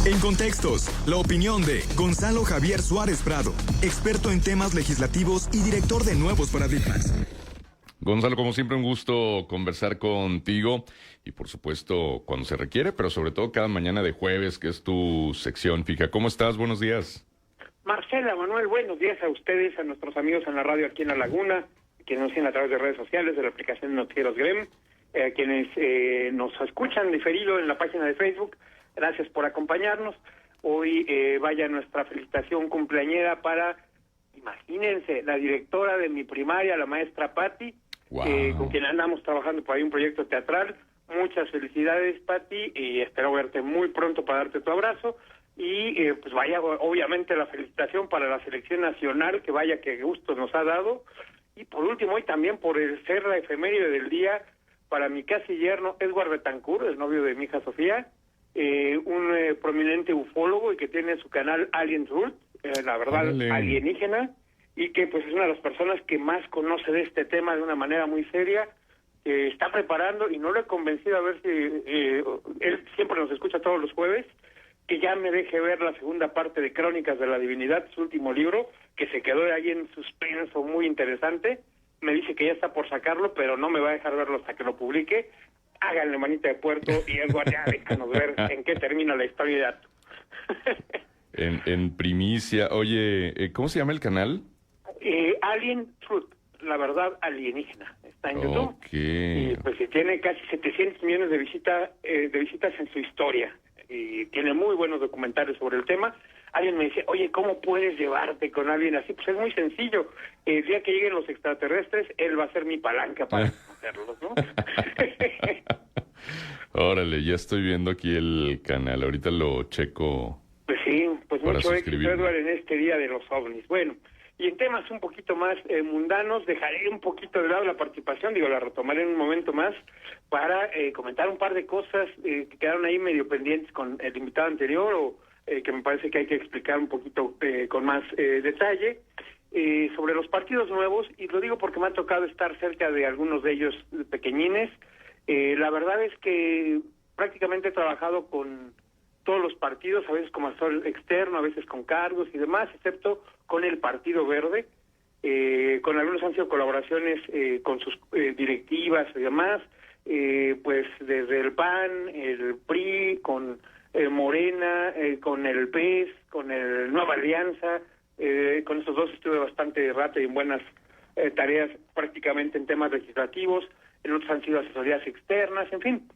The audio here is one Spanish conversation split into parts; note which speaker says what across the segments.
Speaker 1: En Contextos, la opinión de Gonzalo Javier Suárez Prado, experto en temas legislativos y director de Nuevos Paradigmas.
Speaker 2: Gonzalo, como siempre, un gusto conversar contigo y, por supuesto, cuando se requiere, pero sobre todo cada mañana de jueves, que es tu sección fija. ¿Cómo estás? Buenos días.
Speaker 3: Marcela, Manuel, buenos días a ustedes, a nuestros amigos en la radio aquí en La Laguna, quienes nos siguen a través de redes sociales, de la aplicación de Noticieros Grem, quienes nos escuchan diferido en la página de Facebook. Gracias por acompañarnos. Hoy vaya nuestra felicitación cumpleañera para, imagínense, la directora de mi primaria, la maestra Patti,
Speaker 2: Wow.
Speaker 3: con quien andamos trabajando por ahí un proyecto teatral. Muchas felicidades, Patti, y espero verte muy pronto para darte tu abrazo. Y pues vaya, obviamente, la felicitación para la selección nacional, que vaya que gusto nos ha dado. Y por último, hoy también por ser la efeméride del día, para mi casi yerno, Edward Betancourt, el novio de mi hija Sofía, un prominente ufólogo y que tiene su canal Alien Truth, la verdad, alienígena, y que pues es una de las personas que más conoce de este tema de una manera muy seria. Está preparando, y no lo he convencido, a ver si él siempre nos escucha todos los jueves, que ya me deje ver la segunda parte de Crónicas de la Divinidad, su último libro, que se quedó ahí en suspenso, muy interesante. Me dice que ya está por sacarlo, pero no me va a dejar verlo hasta que lo publique. Háganle manita de puerto y Edward, ya déjanos ver en qué termina la historia de Ato.
Speaker 2: En primicia, oye, ¿cómo se llama el canal?
Speaker 3: Alien Truth, la verdad alienígena, está en YouTube.
Speaker 2: Okay.
Speaker 3: Y pues tiene casi 700 millones de visitas en su historia, y tiene muy buenos documentales sobre el tema. Alguien me dice, oye, ¿cómo puedes llevarte con alguien así? Pues es muy sencillo. El día que lleguen los extraterrestres, él va a ser mi palanca para conocerlos, ¿no?
Speaker 2: Órale, ya estoy viendo aquí el canal, ahorita lo checo.
Speaker 3: Pues sí, pues mucho éxito,
Speaker 2: suscribirme.
Speaker 3: Edward, en este día de los ovnis. Bueno, y en temas un poquito más mundanos, dejaré un poquito de lado la participación, la retomaré en un momento más, para comentar un par de cosas que quedaron ahí medio pendientes con el invitado anterior, o que me parece que hay que explicar un poquito con más detalle, sobre los partidos nuevos, y lo digo porque me ha tocado estar cerca de algunos de ellos pequeñines. La verdad es que prácticamente he trabajado con todos los partidos, a veces como asesor externo, a veces con cargos y demás, excepto con el Partido Verde. Con algunos han sido colaboraciones con sus directivas y demás, pues desde el PAN, el PRI, con Morena, con el PES, con el Nueva Alianza. Con estos dos estuve bastante rato y en buenas tareas, prácticamente en temas legislativos. En otros han sido asesorías externas, en fin.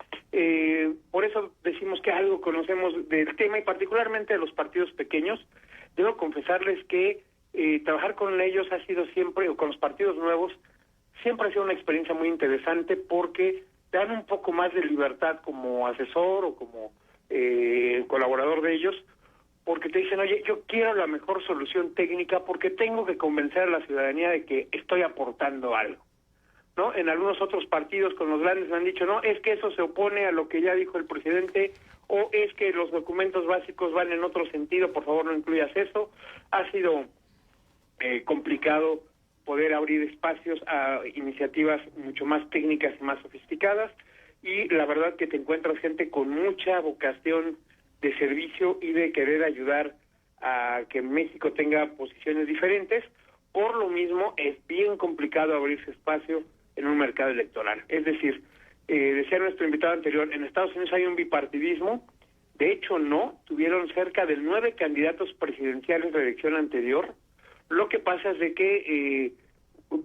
Speaker 3: Por eso decimos que algo conocemos del tema, y particularmente de los partidos pequeños. Debo confesarles que trabajar con ellos ha sido siempre, o con los partidos nuevos, siempre ha sido una experiencia muy interesante, porque dan un poco más de libertad como asesor o como colaborador de ellos, porque te dicen, oye, yo quiero la mejor solución técnica porque tengo que convencer a la ciudadanía de que estoy aportando algo, ¿no? En algunos otros partidos con los grandes me han dicho, no, es que eso se opone a lo que ya dijo el presidente, o es que los documentos básicos van en otro sentido, por favor no incluyas eso. Ha sido complicado poder abrir espacios a iniciativas mucho más técnicas y más sofisticadas, y la verdad que te encuentras gente con mucha vocación de servicio y de querer ayudar a que México tenga posiciones diferentes. Por lo mismo, es bien complicado abrirse espacio en un mercado electoral. Es decir, decía nuestro invitado anterior, en Estados Unidos hay un bipartidismo. De hecho, no, tuvieron cerca de 9 candidatos presidenciales de la elección anterior. Lo que pasa es de que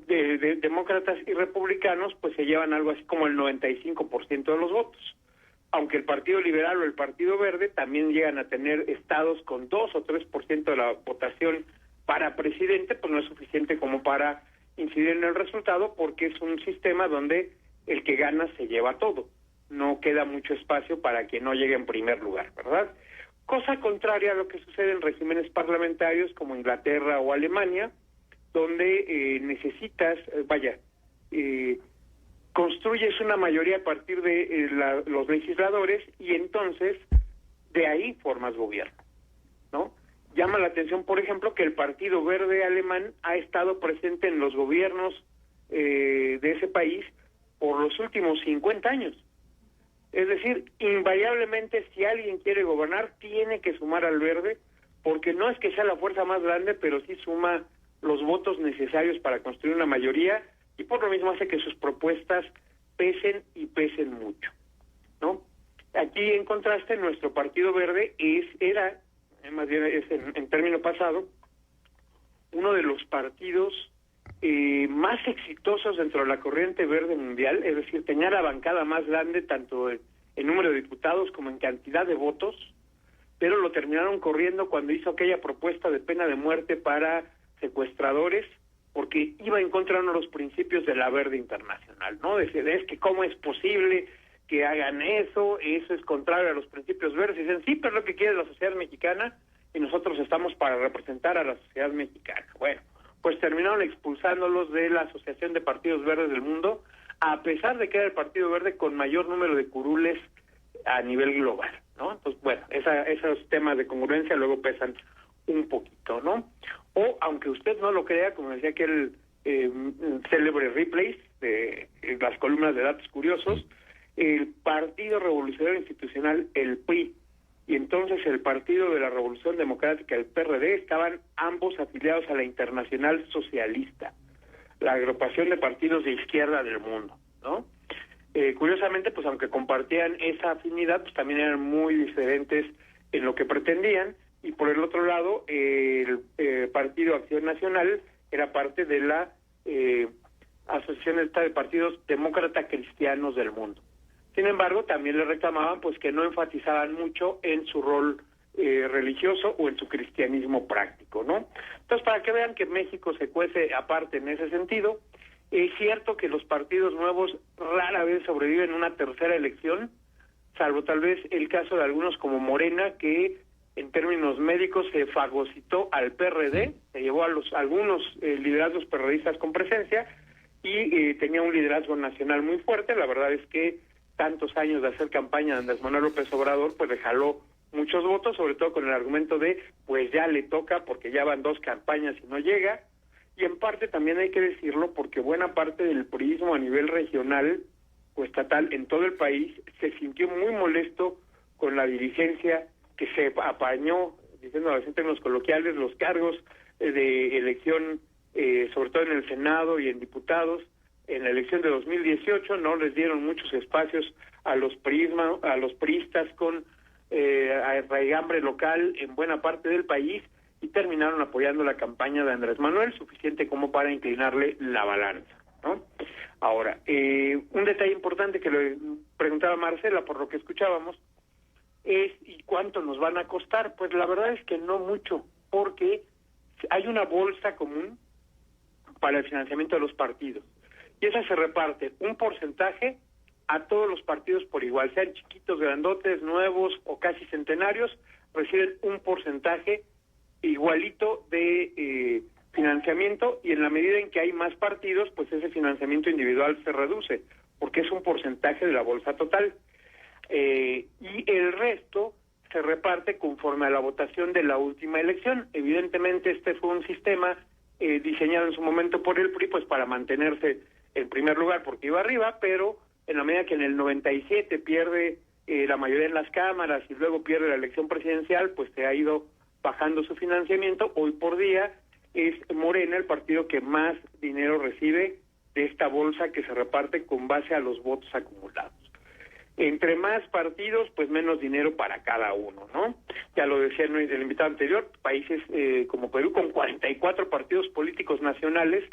Speaker 3: de demócratas y republicanos pues se llevan algo así como el 95% de los votos. Aunque el Partido Liberal o el Partido Verde también llegan a tener estados con 2 o 3% de la votación para presidente, pues no es suficiente como para incidir en el resultado, porque es un sistema donde el que gana se lleva todo. No queda mucho espacio para que no llegue en primer lugar, ¿verdad? Cosa contraria a lo que sucede en regímenes parlamentarios como Inglaterra o Alemania, donde necesitas, construyes una mayoría a partir de los legisladores, y entonces de ahí formas gobierno, ¿no? Llama la atención, por ejemplo, que el Partido Verde alemán ha estado presente en los gobiernos de ese país por los últimos 50 años. Es decir, invariablemente si alguien quiere gobernar, tiene que sumar al Verde, porque no es que sea la fuerza más grande, pero sí suma los votos necesarios para construir una mayoría, y por lo mismo hace que sus propuestas pesen y pesen mucho, ¿no? Aquí, en contraste, nuestro Partido Verde era en término pasado, uno de los partidos más exitosos dentro de la corriente verde mundial, es decir, tenía la bancada más grande tanto en número de diputados como en cantidad de votos, pero lo terminaron corriendo cuando hizo aquella propuesta de pena de muerte para secuestradores, porque iba en contra de uno de los principios de la Verde Internacional, ¿no? Es que cómo es posible que hagan eso es contrario a los principios verdes. Y dicen, sí, pero es lo que quiere la sociedad mexicana y nosotros estamos para representar a la sociedad mexicana. Bueno, pues terminaron expulsándolos de la Asociación de Partidos Verdes del Mundo, a pesar de que era el Partido Verde con mayor número de curules a nivel global, ¿no? Entonces, bueno, esos temas de congruencia luego pesan un poquito, ¿no? O, aunque usted no lo crea, como decía aquel célebre Ripley de las columnas de datos curiosos, el Partido Revolucionario Institucional, el PRI, y entonces el Partido de la Revolución Democrática, el PRD, estaban ambos afiliados a la Internacional Socialista, la agrupación de partidos de izquierda del mundo, ¿no? Curiosamente, pues aunque compartían esa afinidad, pues también eran muy diferentes en lo que pretendían, y por el otro lado, el Partido Acción Nacional era parte de la Asociación de Partidos Demócrata Cristianos del Mundo. Sin embargo, también le reclamaban pues que no enfatizaban mucho en su rol religioso o en su cristianismo práctico, ¿no? Entonces, para que vean que México se cuece aparte en ese sentido, es cierto que los partidos nuevos rara vez sobreviven una tercera elección, salvo tal vez el caso de algunos como Morena, que en términos médicos se fagocitó al PRD, se llevó a algunos liderazgos perredistas con presencia y tenía un liderazgo nacional muy fuerte. La verdad es que tantos años de hacer campaña de Andrés Manuel López Obrador, pues le jaló muchos votos, sobre todo con el argumento de, pues ya le toca, porque ya van 2 campañas y no llega, y en parte también hay que decirlo, porque buena parte del priismo a nivel regional o estatal en todo el país se sintió muy molesto con la dirigencia que se apañó, diciendo a veces en términos coloquiales, los cargos de elección, sobre todo en el Senado y en diputados. En la elección de 2018 no les dieron muchos espacios a los priistas con arraigambre local en buena parte del país, y terminaron apoyando la campaña de Andrés Manuel, suficiente como para inclinarle la balanza, ¿no? Ahora, un detalle importante que le preguntaba Marcela, por lo que escuchábamos, es ¿y cuánto nos van a costar? Pues la verdad es que no mucho, porque hay una bolsa común para el financiamiento de los partidos, y esa se reparte un porcentaje a todos los partidos por igual, sean chiquitos, grandotes, nuevos o casi centenarios, reciben un porcentaje igualito de financiamiento, y en la medida en que hay más partidos, pues ese financiamiento individual se reduce, porque es un porcentaje de la bolsa total. Y el resto se reparte conforme a la votación de la última elección. Evidentemente este fue un sistema diseñado en su momento por el PRI, pues para mantenerse en primer lugar porque iba arriba, pero en la medida que en el 97 pierde la mayoría en las cámaras y luego pierde la elección presidencial, pues se ha ido bajando su financiamiento. Hoy por día es Morena el partido que más dinero recibe de esta bolsa que se reparte con base a los votos acumulados. Entre más partidos, pues menos dinero para cada uno, ¿no? Ya lo decía el invitado anterior, países como Perú, con 44 partidos políticos nacionales,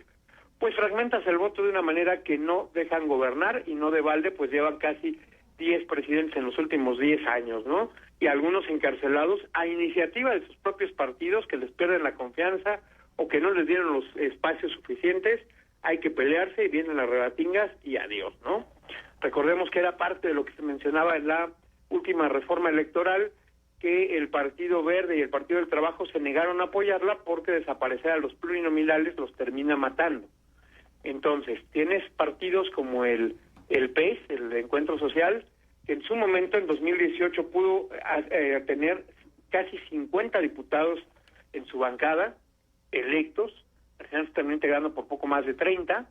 Speaker 3: pues fragmentas el voto de una manera que no dejan gobernar, y no de balde, pues llevan casi 10 presidentes en los últimos 10 años, ¿no? Y algunos encarcelados a iniciativa de sus propios partidos, que les pierden la confianza o que no les dieron los espacios suficientes. Hay que pelearse y vienen las rebatingas y adiós, ¿no? Recordemos que era parte de lo que se mencionaba en la última reforma electoral, que el Partido Verde y el Partido del Trabajo se negaron a apoyarla porque desaparecer a los plurinominales los termina matando. Entonces, tienes partidos como el PES, el Encuentro Social, que en su momento, en 2018, pudo tener casi 50 diputados en su bancada, electos, al final se terminó integrando por poco más de 30,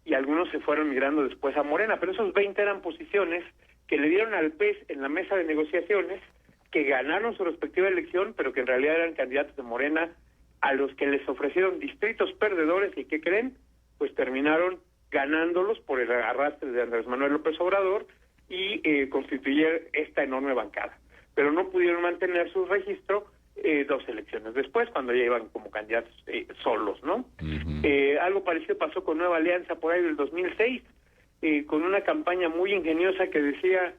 Speaker 3: y algunos se fueron migrando después a Morena, pero esos 20 eran posiciones que le dieron al PES en la mesa de negociaciones, que ganaron su respectiva elección, pero que en realidad eran candidatos de Morena, a los que les ofrecieron distritos perdedores, y ¿qué creen? Pues terminaron ganándolos por el arrastre de Andrés Manuel López Obrador y constituyeron esta enorme bancada. Pero no pudieron mantener su registro 2 elecciones después, cuando ya iban como candidatos solos, ¿no? Algo parecido pasó con Nueva Alianza por ahí del 2006, con una campaña muy ingeniosa que decía,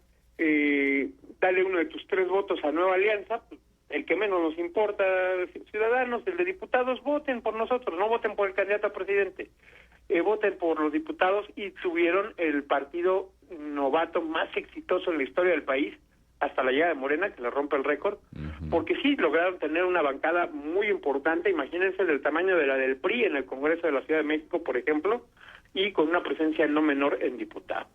Speaker 3: dale uno de tus 3 votos a Nueva Alianza, pues, el que menos nos importa, ciudadanos, el de diputados, voten por nosotros, no voten por el candidato a presidente, voten por los diputados, y tuvieron el partido novato más exitoso en la historia del país, hasta la llegada de Morena, que le rompe el récord, porque sí lograron tener una bancada muy importante, imagínense del tamaño de la del PRI en el Congreso de la Ciudad de México, por ejemplo, y con una presencia no menor en diputados.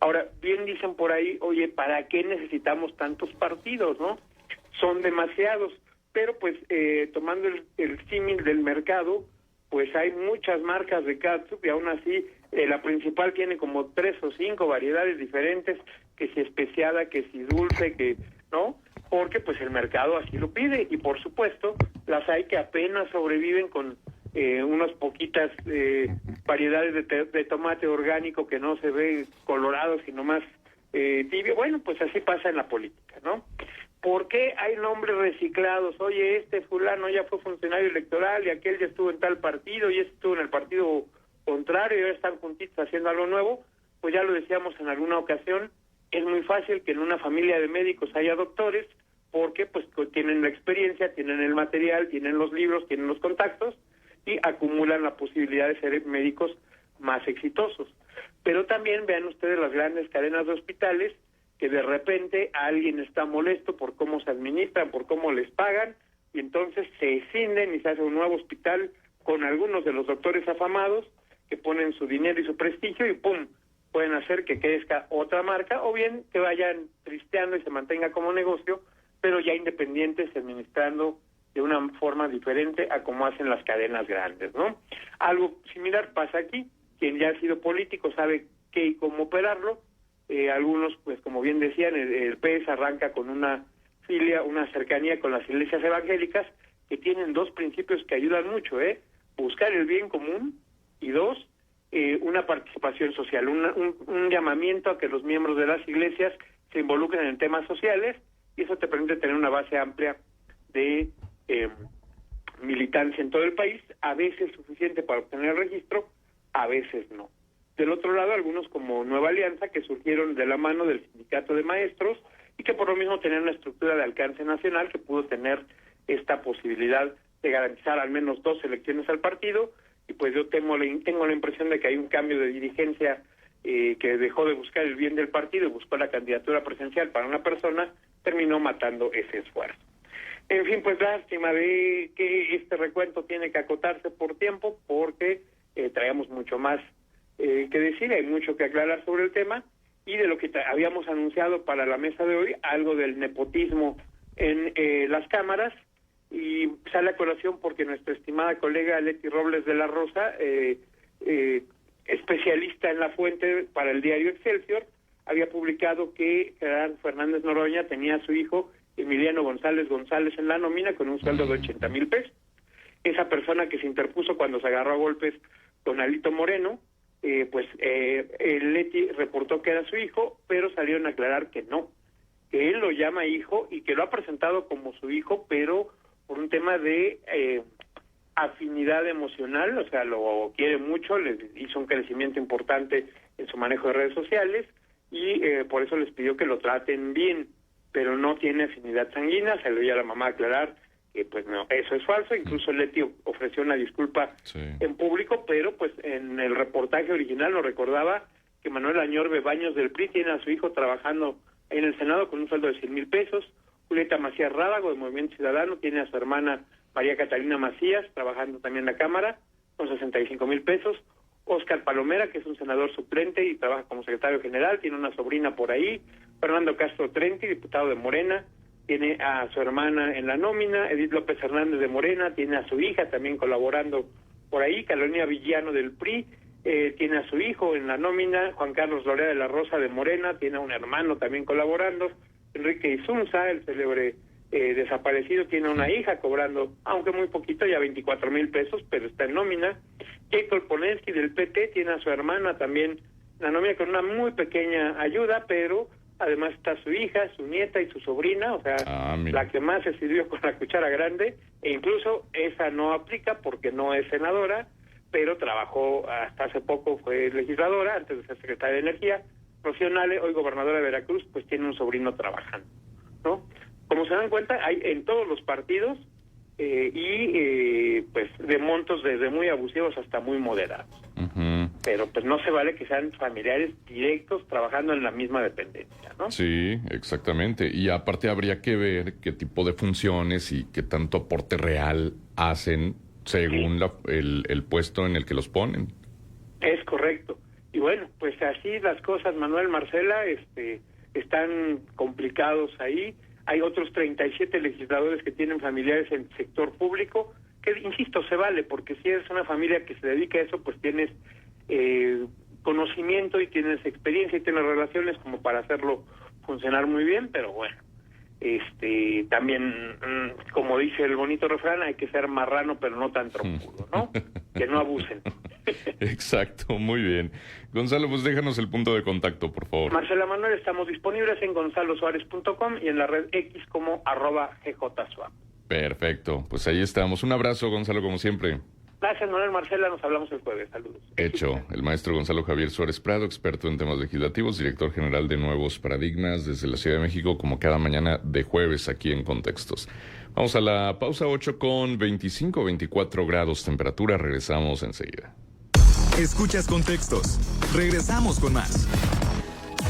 Speaker 3: Ahora, bien dicen por ahí, oye, ¿para qué necesitamos tantos partidos, no? Son demasiados, pero pues tomando el símil del mercado, pues hay muchas marcas de catsup y aún así la principal tiene como 3 o 5 variedades diferentes, que si especiada, que si dulce, que no, porque pues el mercado así lo pide, y por supuesto las hay que apenas sobreviven con unas poquitas variedades de tomate orgánico que no se ve colorado sino más tibio. Bueno, pues así pasa en la política, ¿no? ¿Por qué hay nombres reciclados? Oye, este fulano ya fue funcionario electoral y aquel ya estuvo en tal partido y este estuvo en el partido contrario y ahora están juntitos haciendo algo nuevo. Pues ya lo decíamos en alguna ocasión, es muy fácil que en una familia de médicos haya doctores, porque pues tienen la experiencia, tienen el material, tienen los libros, tienen los contactos y acumulan la posibilidad de ser médicos más exitosos. Pero también vean ustedes las grandes cadenas de hospitales, que de repente alguien está molesto por cómo se administran, por cómo les pagan, y entonces se escinden y se hace un nuevo hospital con algunos de los doctores afamados que ponen su dinero y su prestigio y ¡pum!, pueden hacer que crezca otra marca, o bien que vayan tristeando y se mantenga como negocio, pero ya independientes, administrando de una forma diferente a como hacen las cadenas grandes, ¿no? Algo similar pasa aquí. Quien ya ha sido político sabe qué y cómo operarlo. Algunos, pues como bien decían, el PES arranca con una filia, una cercanía con las iglesias evangélicas, que tienen 2 principios que ayudan mucho, buscar el bien común, y 2, una participación social, un llamamiento a que los miembros de las iglesias se involucren en temas sociales, y eso te permite tener una base amplia de militancia en todo el país, a veces suficiente para obtener el registro, a veces no. Del otro lado, algunos como Nueva Alianza, que surgieron de la mano del sindicato de maestros y que por lo mismo tenían una estructura de alcance nacional que pudo tener esta posibilidad de garantizar al menos 2 elecciones al partido, y pues yo tengo la impresión de que hay un cambio de dirigencia que dejó de buscar el bien del partido y buscó la candidatura presidencial para una persona, terminó matando ese esfuerzo. En fin, pues lástima de que este recuento tiene que acotarse por tiempo, porque traemos mucho más que decir, hay mucho que aclarar sobre el tema, y de lo que habíamos anunciado para la mesa de hoy, algo del nepotismo en las cámaras, y sale a colación porque nuestra estimada colega Leti Robles de la Rosa, especialista en la fuente para el diario Excelsior, había publicado que Gerardo Fernández Noroña tenía a su hijo Emiliano González en la nómina con un sueldo de 80,000 pesos. Esa persona que se interpuso cuando se agarró a golpes con Alito Moreno, Leti reportó que era su hijo, pero salieron a aclarar que no, que él lo llama hijo y que lo ha presentado como su hijo, pero por un tema de afinidad emocional, o sea, lo quiere mucho, les hizo un crecimiento importante en su manejo de redes sociales y por eso les pidió que lo traten bien, pero no tiene afinidad sanguínea. Se le dio a la mamá a aclarar que pues no, eso es falso. Incluso Leti ofreció una disculpa en público, pero pues en el reportaje original nos recordaba que Manuel Añorbe Baños del PRI tiene a su hijo trabajando en el Senado con un sueldo de 100,000 pesos. Julieta Macías Rábago, de Movimiento Ciudadano, tiene a su hermana María Catalina Macías trabajando también en la Cámara con 65,000 pesos. Óscar Palomera, que es un senador suplente y trabaja como secretario general, tiene una sobrina por ahí. Fernando Castro Trenti, diputado de Morena, tiene a su hermana en la nómina. Edith López Hernández de Morena tiene a su hija también colaborando por ahí. Carolina Villano del PRI tiene a su hijo en la nómina, Juan Carlos Lorea de la Rosa de Morena, tiene a un hermano también colaborando, Enrique Isunza, el célebre desaparecido, tiene una hija cobrando, aunque muy poquito, ya 24,000 pesos, pero está en nómina. Keiko Polensky del PT tiene a su hermana también la nómina con una muy pequeña ayuda, pero además está su hija, su nieta y su sobrina, o sea, la que más se sirvió con la cuchara grande, e incluso esa no aplica porque no es senadora, pero trabajó hasta hace poco, fue legisladora, antes de ser secretaria de Energía. Rocío Nale, hoy gobernadora de Veracruz, pues tiene un sobrino trabajando, ¿no? Como se dan cuenta, hay en todos los partidos pues de montos desde muy abusivos hasta muy moderados. Uh-huh. Pero pues no se vale que sean familiares directos trabajando en la misma dependencia, ¿no?
Speaker 2: Sí, exactamente. Y aparte habría que ver qué tipo de funciones y qué tanto aporte real hacen según el puesto en el que los ponen. Es
Speaker 3: correcto. Y bueno, pues así las cosas, Manuel, Marcela, están complicados ahí. Hay otros 37 legisladores que tienen familiares en el sector público, que, insisto, se vale, porque si eres una familia que se dedica a eso, pues tienes conocimiento y tienes experiencia y tienes relaciones como para hacerlo funcionar muy bien, pero bueno, también, como dice el bonito refrán, hay que ser marrano, pero no tan trompudo, ¿no? Que no abusen.
Speaker 2: Exacto, muy bien. Gonzalo, pues déjanos el punto de contacto, por favor.
Speaker 3: Marcela Manuel, estamos disponibles en gonzalosuarez.com y en la red X como @GJSwap.
Speaker 2: Perfecto, pues ahí estamos. Un abrazo, Gonzalo, como siempre.
Speaker 3: Gracias, Manuel, Marcela, nos hablamos el jueves. Saludos.
Speaker 2: Hecho. El maestro Gonzalo Javier Suárez Prado, experto en temas legislativos, director general de Nuevos Paradigmas desde la Ciudad de México, como cada mañana de jueves aquí en Contextos. Vamos a la pausa, 8:25, 24 grados temperatura. Regresamos enseguida.
Speaker 1: Escuchas Contextos. Regresamos con más.